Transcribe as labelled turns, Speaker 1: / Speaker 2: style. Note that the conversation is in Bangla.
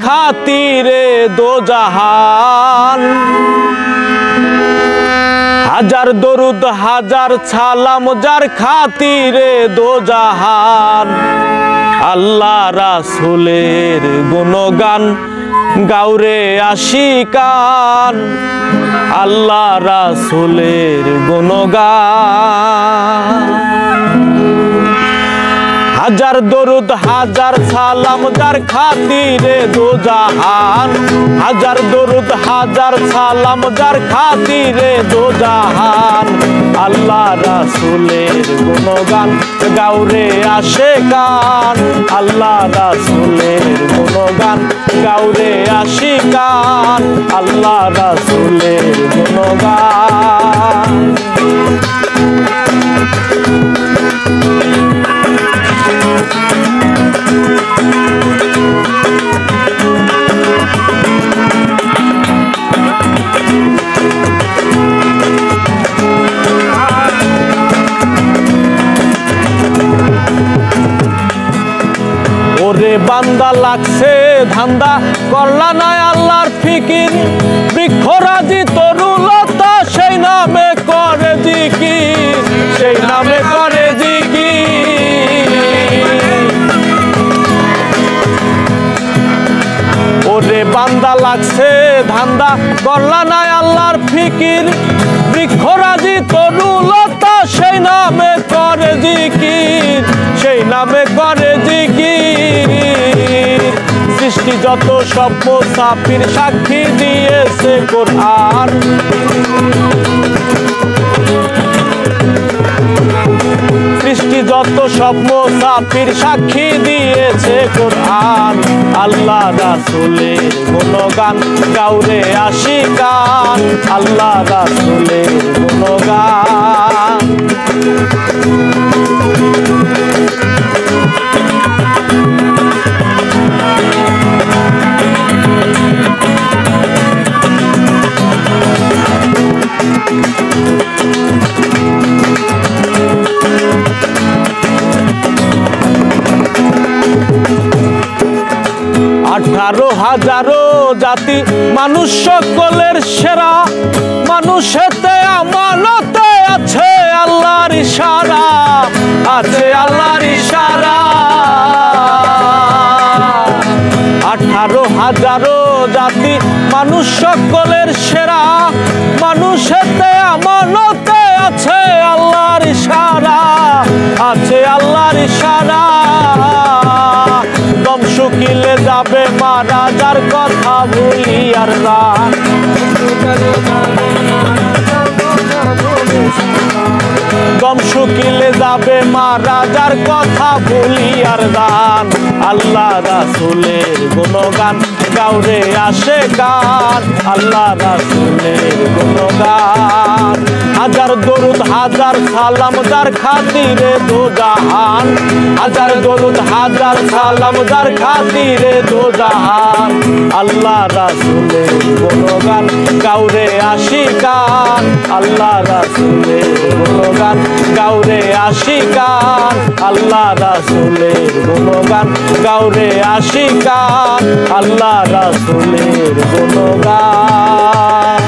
Speaker 1: খাতিরে দোজাহান। হাজার দরুদ হাজার সালাম যার খাতিরে দোজাহান। আল্লাহ রাসূলের গুণগান গাউরে আশিকান। আল্লাহ রাসূলের গুণগান। হাজার দরুদ হাজার সালাম যার খাতিরে দোজাহান। হাজার দরুদ হাজার সালাম যার খাতিরে দোজাহান। আল্লাহ রাসূলের গুণগান গাউরে আশিকান। আল্লাহ রাসূলের গুণগান গাউরে আশিকান। আল্লাহ রাসূলের গুণগান। ওরে বান্দা লাগছে ধান্দা করলা না আল্লাহর ফিকির। বৃক্ষরাজি তরুলতা সেই নামে করে জিকির। সেই নামে করে জিকির। ওরে বান্দা লাগছে ধান্দা করলা না আল্লাহর ফিকির। বৃক্ষরাজি তরুলতা সেই নামে করে জিকির। সেই নামে করে জিকির। সৃষ্টি যত সব মুসাফির সাক্ষী দিয়েছে কোরআন। সৃষ্টি যত সব মুসাফির সাক্ষী দিয়েছে কোরআন। আল্লাহ রাসূলের গুণগান গাউরে আশিকান। আল্লাহ রাসূলের গুণগান। আঠারো হাজারো জাতি মানুষ সকলের সেরা। মানুষেতে আমানতে আছে আল্লাহর ইশারা। আছে আল্লাহর ইশারা। 18,000 জাতি মানুষ সকলের সেরা। মানুষেতে আমানতে আছে আল্লাহর ইশারা। আছে আল্লাহর ইশারা। দম শুকিলে যাবে মারা যার কথা ভুলি আর না। দম শুকিলে যাবে মারা যার কথা ভুলি আর দান। আল্লাহ রাসূলের গুণগান গাউরে আশিকান। আল্লাহ রাসূলের গুণগান। হাজার দরুদ হাজার সালাম যার খাতিরে দোজাহান। হাজার দরুদ হাজার সালাম যার খাতিরে দোজাহান। আল্লাহ রাসূলের গুণগান গাউরে আশিকান। আল্লাহ রাসূলের গুণগান গাউরে আশিকান। আল্লাহ রাসূলের গুণগান গাউরে আশিকান। আল্লাহ রাসূলের গুণগান।